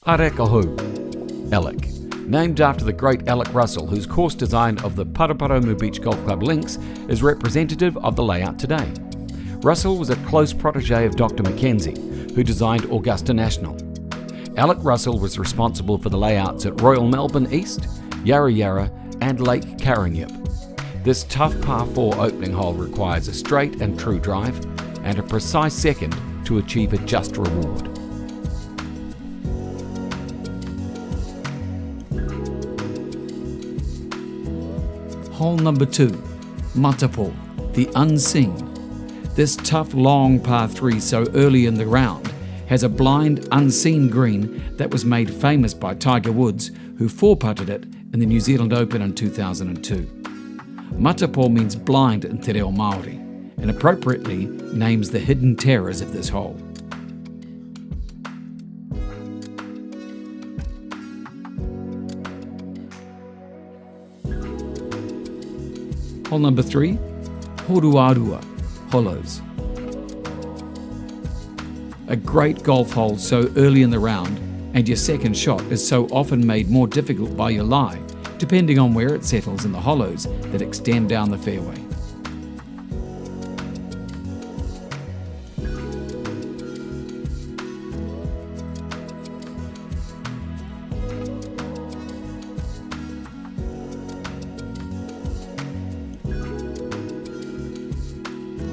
Arekahu, Alec. Named after the great Alec Russell, whose course design of the Paraparaumu Beach Golf Club links is representative of the layout today. Russell was a close protege of Dr. Mackenzie, who designed Augusta National. Alec Russell was responsible for the layouts at Royal Melbourne East, Yarra Yarra and Lake Karrinyup. This tough par 4 opening hole requires a straight and true drive and a precise second to achieve a just reward. Hole number 2, Matapo, the unseen. This tough, long par 3 so early in the round has a blind, unseen green that was made famous by Tiger Woods, who 4-putted it in the New Zealand Open in 2002. Matapo means blind in Te Reo Māori, and appropriately names the hidden terrors of this hole. Hole number 3, Horuarua, Hollows. A great golf hole so early in the round, and your second shot is so often made more difficult by your lie, depending on where it settles in the hollows that extend down the fairway.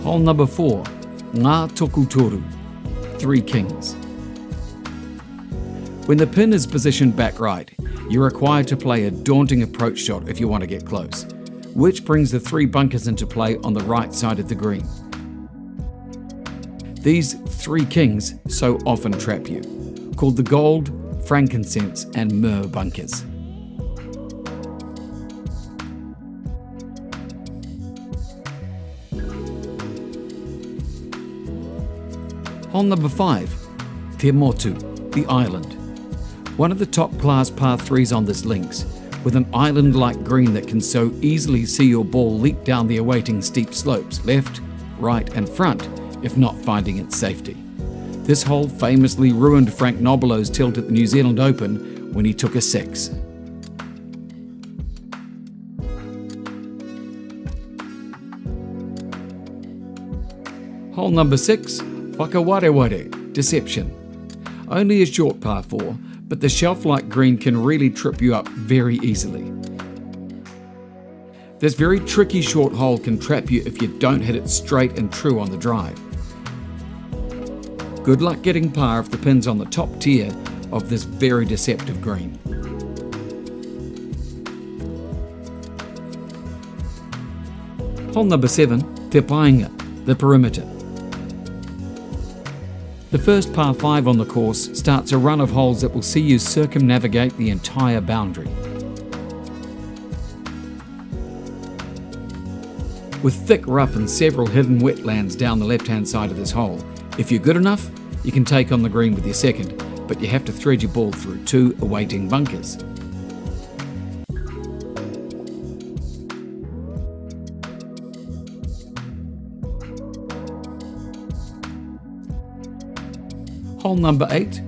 Hole number 4, Ngā Tokutoru, 3 Kings. When the pin is positioned back right, you're required to play a daunting approach shot if you want to get close, which brings the 3 bunkers into play on the right side of the green. These 3 Kings so often trap you, called the gold, frankincense and myrrh bunkers. Hole number 5, Te Motu, the island. One of the top class par 3s on this links, with an island-like green that can so easily see your ball leap down the awaiting steep slopes, left, right and front, if not finding its safety. This hole famously ruined Frank Nobilo's tilt at the New Zealand Open when he took a 6. Hole number 6, Whakawareware, Deception. Only a short par 4, but the shelf-like green can really trip you up very easily. This very tricky short hole can trap you if you don't hit it straight and true on the drive. Good luck getting par if the pin's on the top tier of this very deceptive green. Hole number 7, Te Painga, the perimeter. The first par 5 on the course starts a run of holes that will see you circumnavigate the entire boundary. With thick rough and several hidden wetlands down the left-hand side of this hole, if you're good enough, you can take on the green with your second, but you have to thread your ball through 2 awaiting bunkers. Hole number 8,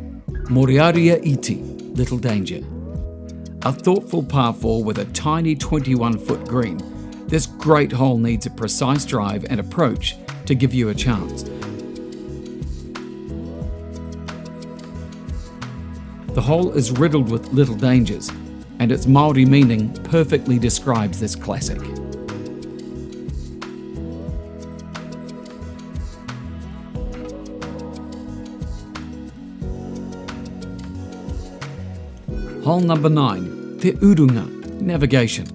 Moriaria Iti, Little Danger. A thoughtful par 4 with a tiny 21-foot green, this great hole needs a precise drive and approach to give you a chance. The hole is riddled with little dangers, and its Māori meaning perfectly describes this classic. Hole number 9, Te Urunga, Navigation.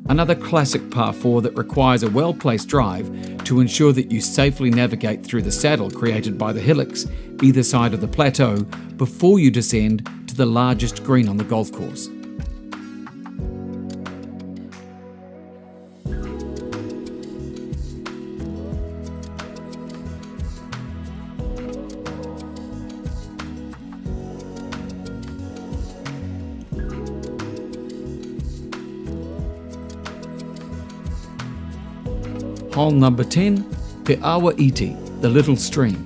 Another classic par 4 that requires a well-placed drive to ensure that you safely navigate through the saddle created by the hillocks either side of the plateau before you descend to the largest green on the golf course. Hole number 10, Te Awa Iti, the Little Stream.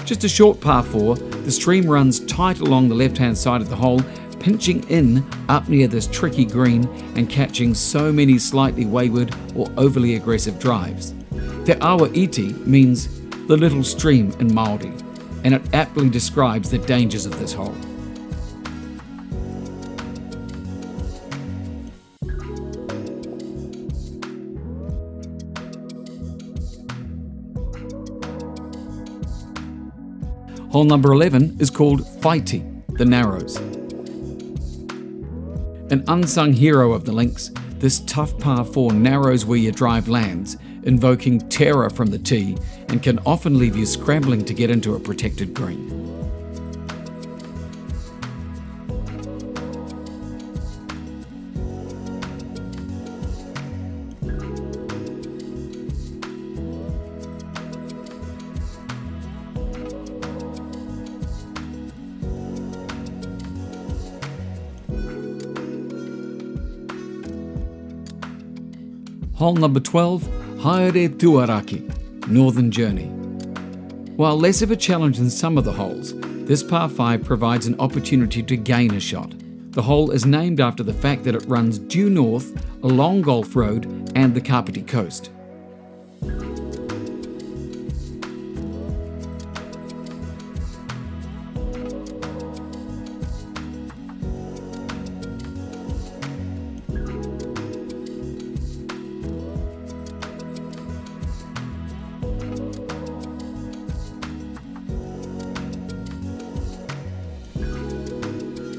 Just a short par 4 The stream runs tight along the left-hand side of the hole, pinching in up near this tricky green and catching so many slightly wayward or overly aggressive drives. Te awa iti means the little stream in Māori, and it aptly describes the dangers of this hole. Hole number 11 is called Whaiti, the Narrows. An unsung hero of the links, this tough par 4 narrows where your drive lands, invoking terror from the tee, and can often leave you scrambling to get into a protected green. Hole number 12, Haere Tuaraki, Northern Journey. While less of a challenge than some of the holes, this par 5 provides an opportunity to gain a shot. The hole is named after the fact that it runs due north along Golf Road and the Kapiti coast.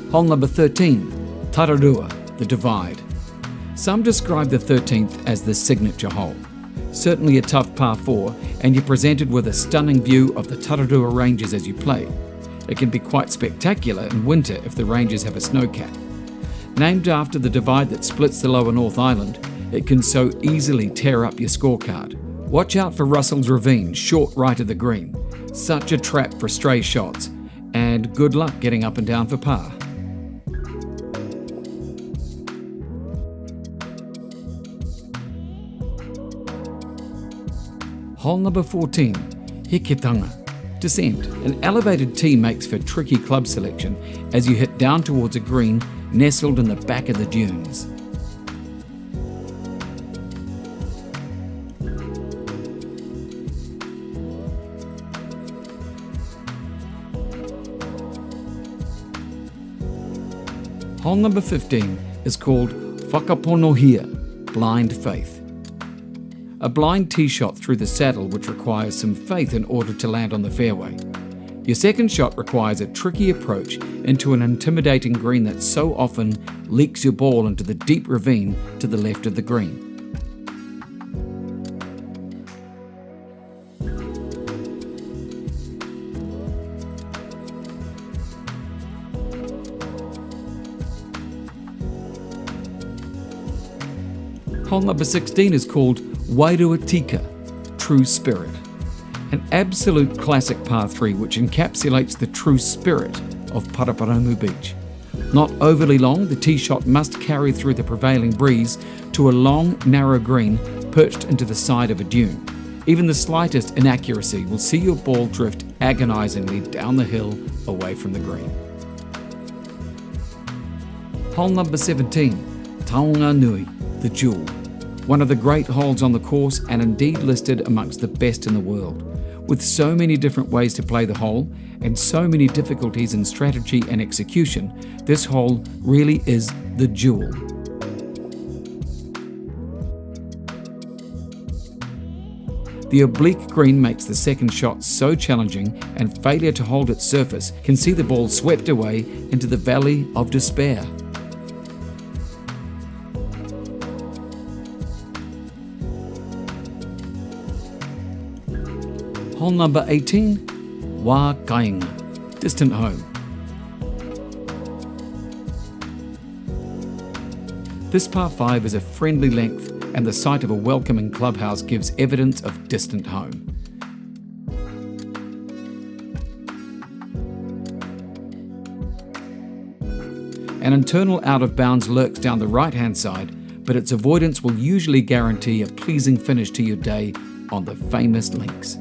Hole number 13, Tararua, the Divide. Some describe the 13th as the signature hole. Certainly a tough par 4, and you're presented with a stunning view of the Tararua Ranges as you play. It can be quite spectacular in winter if the ranges have a snow cap. Named after the divide that splits the lower North Island, it can so easily tear up your scorecard. Watch out for Russell's Ravine, short right of the green. Such a trap for stray shots, and good luck getting up and down for par. Hole number 14, Hiketanga, Descent. An elevated tee makes for tricky club selection as you hit down towards a green nestled in the back of the dunes. Hole number 15 is called Whakaponohia, Blind Faith. A blind tee shot through the saddle which requires some faith in order to land on the fairway. Your second shot requires a tricky approach into an intimidating green that so often leaks your ball into the deep ravine to the left of the green. Hole number 16 is called Wairuatika, True Spirit. An absolute classic par 3 which encapsulates the true spirit of Paraparaumu Beach. Not overly long, the tee shot must carry through the prevailing breeze to a long, narrow green perched into the side of a dune. Even the slightest inaccuracy will see your ball drift agonizingly down the hill away from the green. Hole number 17, Taonga Nui, the Jewel. One of the great holes on the course and indeed listed amongst the best in the world. With so many different ways to play the hole and so many difficulties in strategy and execution, this hole really is the jewel. The oblique green makes the second shot so challenging, and failure to hold its surface can see the ball swept away into the valley of despair. Hole number 18, Wā Kainga, Distant Home. This par 5 is a friendly length, and the sight of a welcoming clubhouse gives evidence of distant home. An internal out of bounds lurks down the right-hand side, but its avoidance will usually guarantee a pleasing finish to your day on the famous links.